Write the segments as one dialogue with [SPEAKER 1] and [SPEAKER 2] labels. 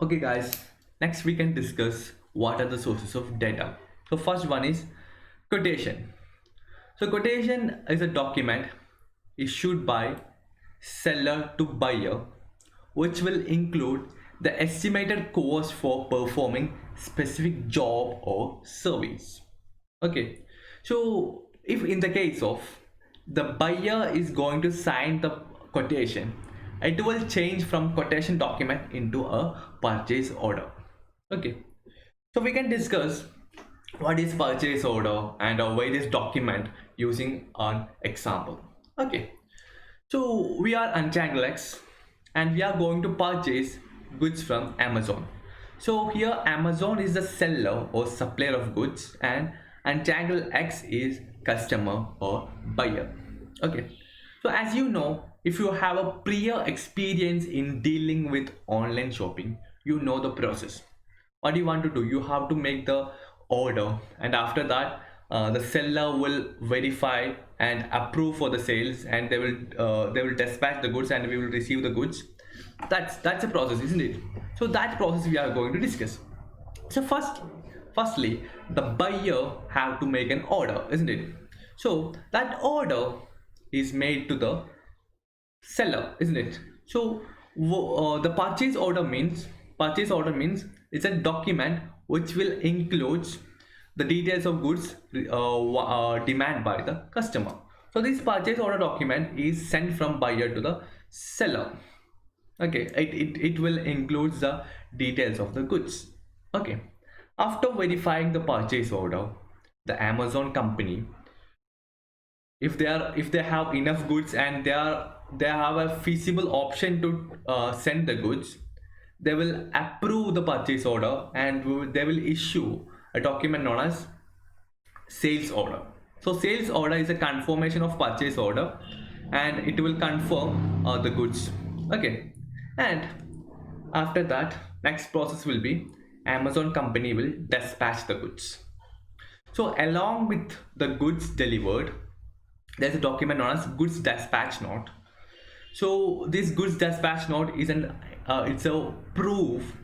[SPEAKER 1] Okay guys, next we can discuss what are the sources of data. So first one is quotation. So quotation is a document issued by seller to buyer which will include the estimated cost for performing specific job or service. Okay, so if in the case of the buyer is going to sign the quotation, it will change from quotation document into a purchase order. Okay, so we can discuss what is purchase order and why this document using an example. Okay, so we are Untitled X and we are going to purchase goods from Amazon. So here Amazon is the seller or supplier of goods and Untitled X is customer or buyer. Okay. So as you know, if you have a prior experience in dealing with online shopping, you know the process. What do you want to do? You have to make the order, and after that the seller will verify and approve for the sales, and they will dispatch the goods and we will receive the goods. That's a process, isn't it? So that process we are going to discuss. So firstly the buyer have to make an order, isn't it? So that order is made to the seller, isn't it? So the purchase order means it's a document which will include the details of goods demand by the customer. So this purchase order document is sent from buyer to the seller. Okay, it will include the details of the goods. Okay, after verifying the purchase order, the Amazon company, if they have enough goods and they have a feasible option to send the goods, they will approve the purchase order and they will issue a document known as sales order. So sales order is a confirmation of purchase order and it will confirm the goods. Okay, and after that next process will be Amazon company will dispatch the goods. So along with the goods delivered, there's a document known as goods dispatch note. So this goods dispatch note is it's a proof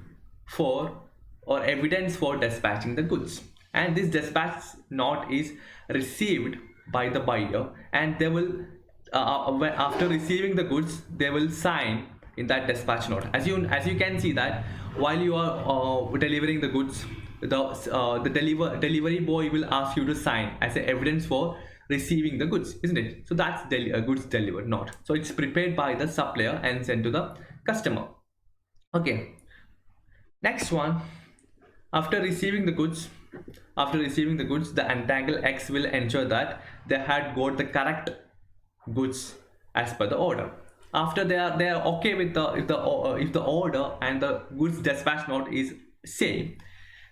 [SPEAKER 1] for or evidence for dispatching the goods, and this dispatch note is received by the buyer and they will after receiving the goods they will sign in that dispatch note. As you can see that while you are delivering the goods, the delivery boy will ask you to sign as a evidence for receiving the goods, isn't it? So that's goods delivered note. So it's prepared by the supplier and sent to the customer. Okay, next one, after receiving the goods, the Untitled X will ensure that they had got the correct goods as per the order. After they are okay with the if the order and the goods dispatch note is same,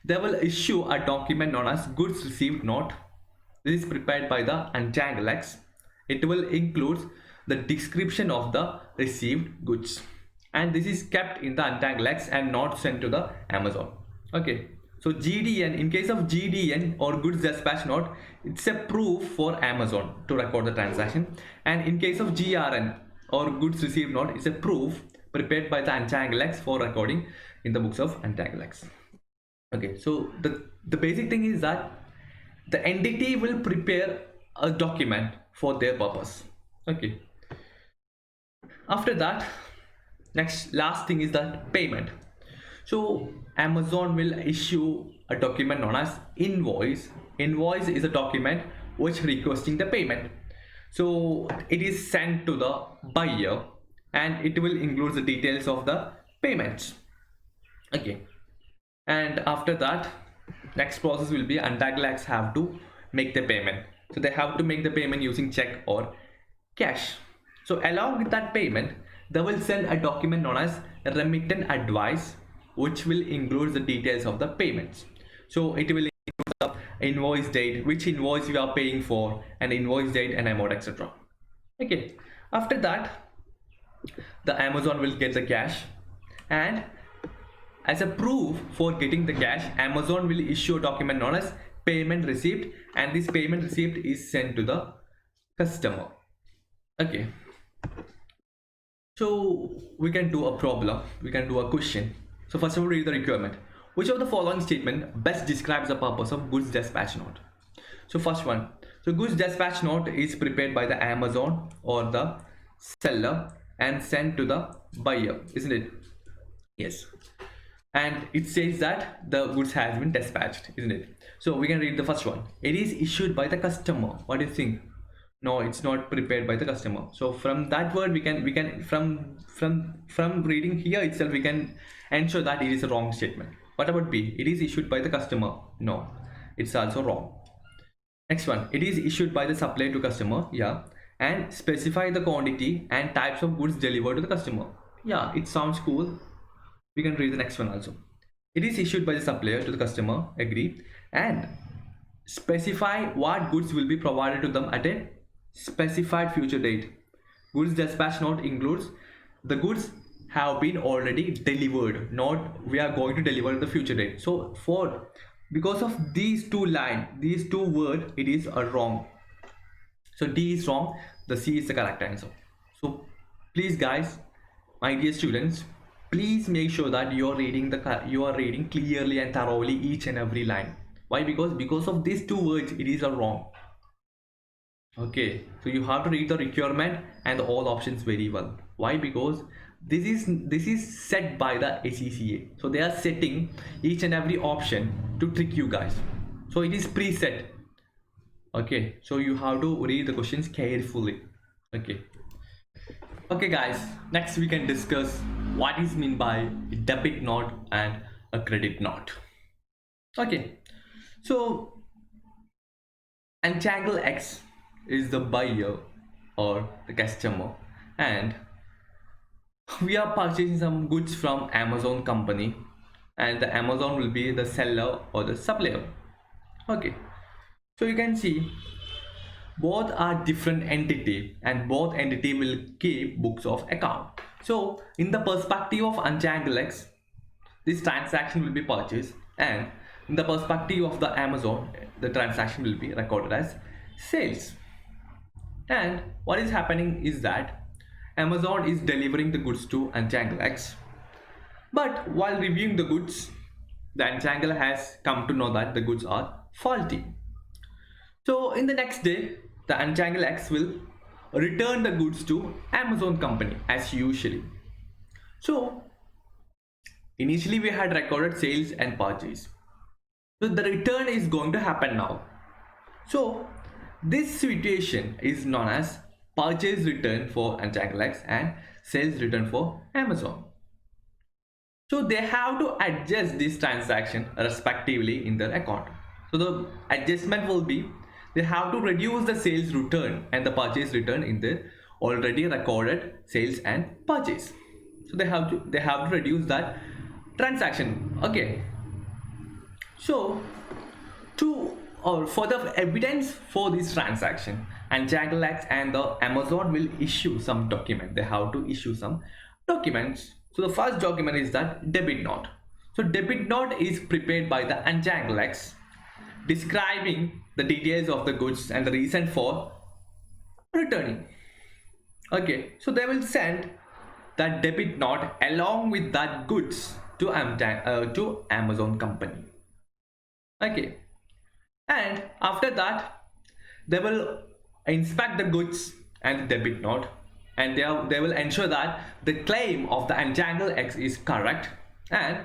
[SPEAKER 1] they will issue a document known as goods received note. This is prepared by the Untitled X. It will include the description of the received goods, and this is kept in the Untitled X and not sent to the Amazon. Okay, so GDN, in case of GDN or goods dispatch note, it's a proof for Amazon to record the transaction, and in case of GRN or goods received note, it's a proof prepared by the Untitled X for recording in the books of Untitled X. Okay, so the basic thing is that the entity will prepare a document for their purpose. Okay, after that last thing is that payment. So Amazon will issue a document known as invoice. Invoice is a document which requesting the payment. So it is sent to the buyer and it will include the details of the payments. Okay, and after that next process will be Untitled X have to make the payment. So they have to make the payment using check or cash. So along with that payment, they will send a document known as Remittance Advice, which will include the details of the payments. So it will include the invoice date, which invoice you are paying for, and invoice date and amount, etc. Okay, after that the Amazon will get the cash, and as a proof for getting the cash, Amazon will issue a document known as payment receipt, and this payment receipt is sent to the customer. Okay, so we can do a problem, we can do a question. So first of all, read the requirement. Which of the following statement best describes the purpose of goods dispatch note? So first one, so goods dispatch note is prepared by the Amazon or the seller and sent to the buyer, isn't it? Yes. And it says that the goods has been dispatched, isn't it? So we can read the first one. It is issued by the customer. What do you think? No, it's not prepared by the customer. So from that word, we can from reading here itself, we can ensure that it is a wrong statement. What about B? It is issued by the customer. No, it's also wrong. Next one, it is issued by the supplier to customer. Yeah, and specify the quantity and types of goods delivered to the customer. Yeah, it sounds cool. We can read the next one also. It is issued by the supplier to the customer. Agree. And specify what goods will be provided to them at a specified future date. Goods dispatch note includes the goods have been already delivered, not we are going to deliver in the future date. So for because of these two lines, these two words, it is wrong. So D is wrong, the C is the correct answer. So please guys, my dear students, please make sure that you are reading clearly and thoroughly each and every line. Why? Because of these two words, it is wrong. Okay, so you have to read the requirement and all options very well. Why? Because this is set by the ACCA. So they are setting each and every option to trick you guys. So it is preset. Okay, so you have to read the questions carefully. Okay guys, next we can discuss what is meant by debit note and a credit note. Okay, so Untitled X is the buyer or the customer, and we are purchasing some goods from Amazon company, and the Amazon will be the seller or the supplier. Okay, so you can see both are different entity and both entity will keep books of account. So in the perspective of Untitled X, this transaction will be purchased, and in the perspective of the Amazon, the transaction will be recorded as sales. And what is happening is that Amazon is delivering the goods to Untitled X, but while reviewing the goods, the Untitled has come to know that the goods are faulty. So in the next day, the Untitled X will return the goods to Amazon company as usually. So initially we had recorded sales and purchase. So the return is going to happen now. So this situation is known as purchase return for Untitled X and sales return for Amazon. So they have to adjust this transaction respectively in their account. So the adjustment will be they have to reduce the sales return and the purchase return in the already recorded sales and purchase. So they have to reduce that transaction. Okay. So for the evidence for this transaction, Untitled X and the Amazon will issue some document. They have to issue some documents. So the first document is that debit note. So debit note is prepared by the Untitled X, describing the details of the goods and the reason for returning. Okay, so they will send that debit note along with that goods to Amazon company. Okay, and after that they will inspect the goods and the debit note, and they will ensure that the claim of the Untitled X is correct, and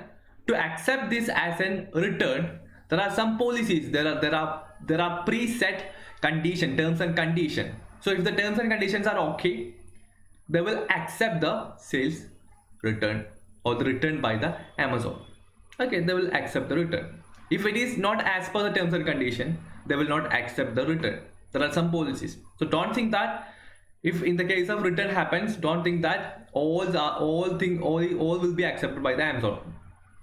[SPEAKER 1] to accept this as a return, there are some policies. There are preset terms and condition. So if the terms and conditions are okay, they will accept the sales return or the return by the Amazon. Okay, they will accept the return. If it is not as per the terms and condition, they will not accept the return. There are some policies. So don't think that if in the case of return happens, don't think that all will be accepted by the Amazon.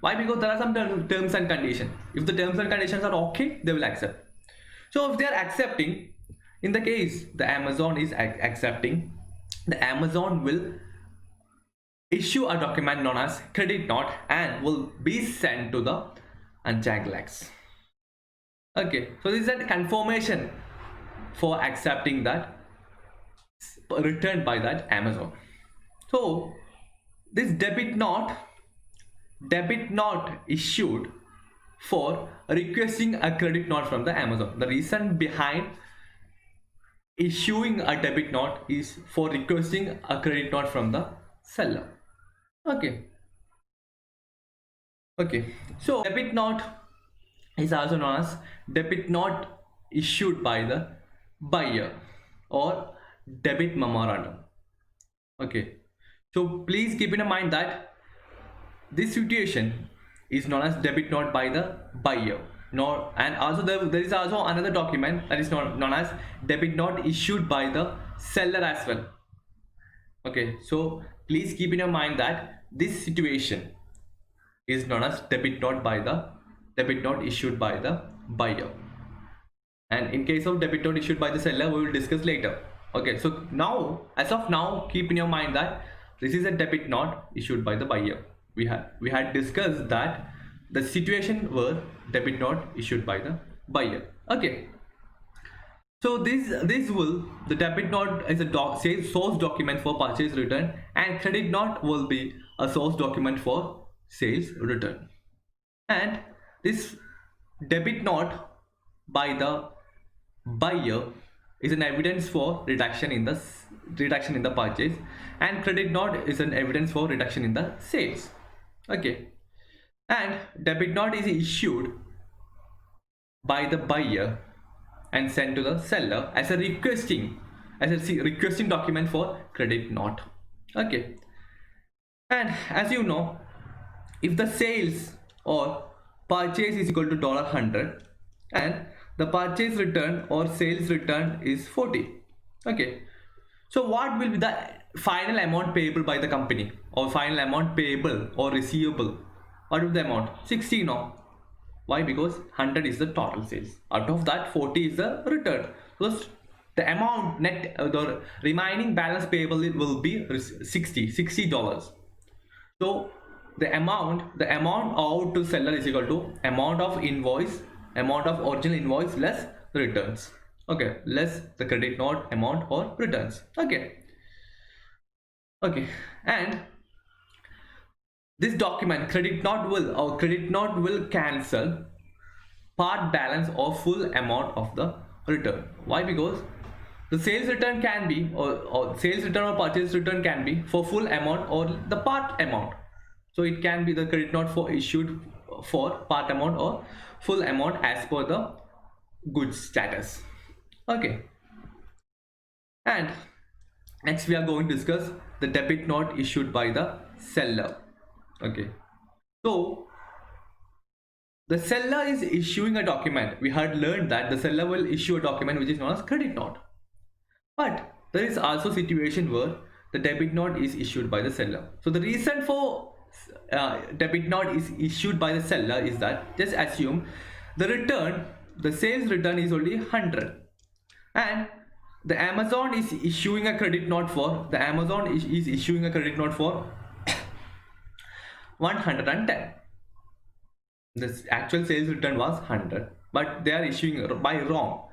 [SPEAKER 1] Why? Because there are some terms and conditions. If the terms and conditions are okay, they will accept. So if they are accepting, in the case the Amazon is accepting, the Amazon will issue a document known as credit note and will be sent to the Untitled X. Okay, so this is a confirmation for accepting that return by that Amazon. So this debit note debit note issued for requesting a credit note from the Amazon. The reason behind issuing a debit note is for requesting a credit note from the seller. Okay. So debit note is also known as debit note issued by the buyer or debit memorandum. Okay. So please keep in mind that this situation is known as debit note by the buyer. And also there is also another document that is known as debit note issued by the seller as well. Okay, so please keep in your mind that this situation is known as debit note issued by the buyer. And in case of debit note issued by the seller, we will discuss later. Okay, so now, as of now, keep in your mind that this is a debit note issued by the buyer. We had discussed that the situation were debit note issued by the buyer. Okay. So the debit note is a source document for purchase return, and credit note will be a source document for sales return. And this debit note by the buyer is an evidence for reduction in the purchase, and credit note is an evidence for reduction in the sales. Okay, and debit note is issued by the buyer and sent to the seller as a requesting document for credit note. Okay, and as you know, if the sales or purchase is equal to $100 and the purchase return or sales return is 40. Okay, so what will be the final amount payable by the company, or final amount payable or receivable? What is the amount? 60, no? Why? Because 100 is the total sales. Out of that, 40 is the return. So the amount net, the remaining balance payable will be $60. So the amount owed to seller is equal to amount of original invoice less returns. Okay, less the credit note amount or returns. Okay, and this document credit note will cancel part balance or full amount of the return. Why? Because the sales return can be or sales return or purchase return can be for full amount or the part amount. So it can be the credit note for issued for part amount or full amount as per the goods status. Okay, and next we are going to discuss the debit note issued by the seller. Okay, so the seller is issuing a document. We had learned that the seller will issue a document which is known as credit note, but there is also a situation where the debit note is issued by the seller. So the reason for debit note is issued by the seller is that, just assume the sales return is only 100 and the Amazon is issuing a credit note for 110. The actual sales return was 100, but they are issuing by wrong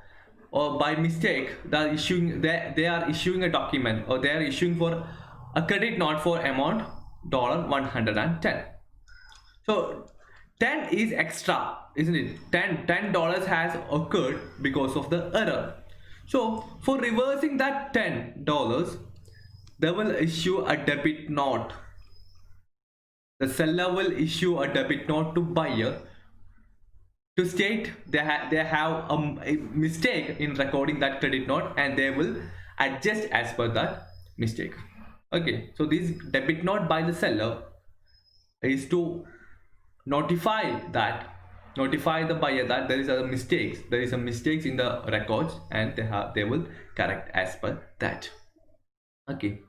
[SPEAKER 1] or by mistake. They are issuing a document, or they are issuing for a credit note for amount $110. So 10 is extra, isn't it? $10 has occurred because of the error. So for reversing that $10, they will issue a debit note. The seller will issue a debit note to buyer to state they have a mistake in recording that credit note, and they will adjust as per that mistake. Okay, so this debit note by the seller is to notify the buyer that there is a mistake in the records, and they will correct as per that. Okay,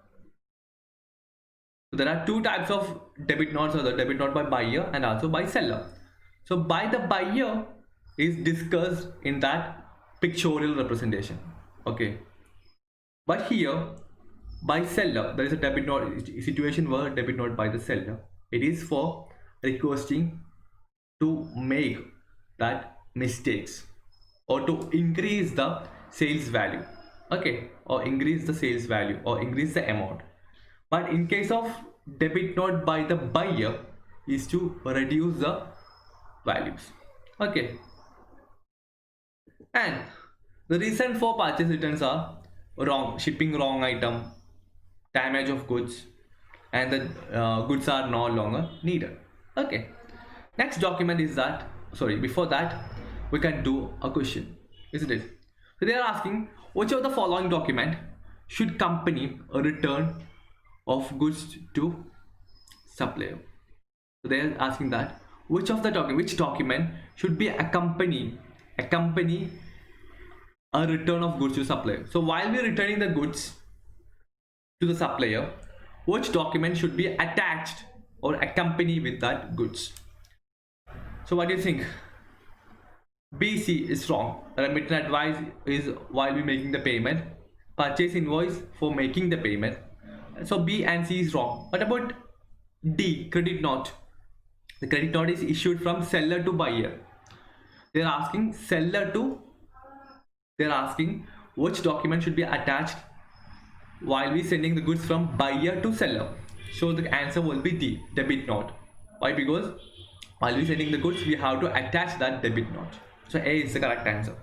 [SPEAKER 1] so there are two types of debit notes, or the debit note by buyer and also by seller. So by the buyer is discussed in that pictorial representation. Okay, but here by seller there is a debit note situation where debit note by the seller, it is for requesting to make that mistakes or to increase the sales value. Okay, or increase the sales value or increase the amount. But in case of debit note by the buyer, is to reduce the values. Okay, and the reason for purchase returns are wrong shipping, wrong item, damage of goods, and the goods are no longer needed. Okay, next document is that, sorry, before that we can do a question, isn't it? So they are asking which of the following document should accompany a return of goods to supplier. So they are asking that which document should be accompany a return of goods to supplier. So while we are returning the goods to the supplier, which document should be attached or accompany with that goods? So what do you think? BC is wrong. Remittance advice is while we making the payment. Purchase invoice for making the payment. So B and C is wrong. What about D, credit note? The credit note is issued from seller to buyer. They're asking which document should be attached while we sending the goods from buyer to seller. So the answer will be D, debit note. Why? Because while we sending the goods, we have to attach that debit note. So A is the correct answer.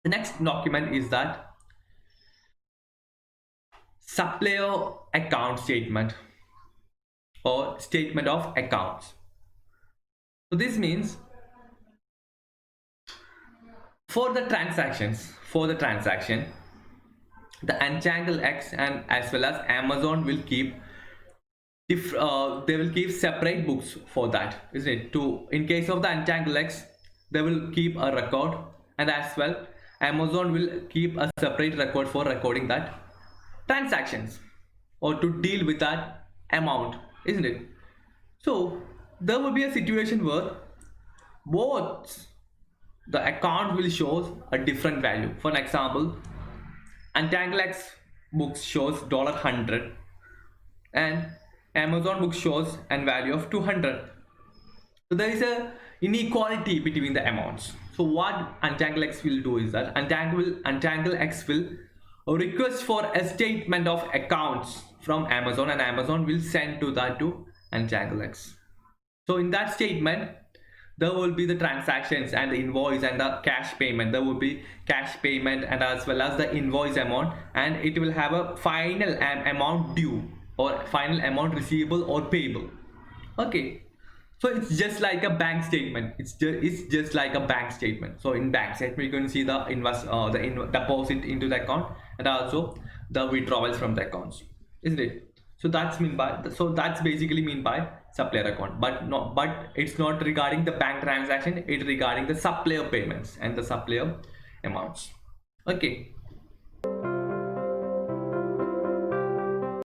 [SPEAKER 1] The next document is that supplier account statement or statement of accounts. So this means for the transaction, the Untitled X and as well as Amazon will keep they will keep separate books for that, isn't it? In case of the Untitled X, they will keep a record, and as well Amazon will keep a separate record for recording that transactions or to deal with that amount, isn't it? So there will be a situation where both the account will show a different value. For an example, Untitled X books shows $100 and Amazon book shows a value of 200. So there is a inequality between the amounts. So what Untitled X will do is that Untitled X will request for a statement of accounts from Amazon, and Amazon will send to Untitled X. So in that statement, there will be the transactions and the invoice and the cash payment. There will be cash payment and as well as the invoice amount, and it will have a final amount due or final amount receivable or payable. Okay, so it's just like a bank statement. It's just like a bank statement. So in bank statement, you can see the deposit into the account and also the withdrawals from the accounts, isn't it? So that's basically mean by supplier account, but it's not regarding the bank transaction. It's regarding the supplier payments and the supplier amounts. Okay,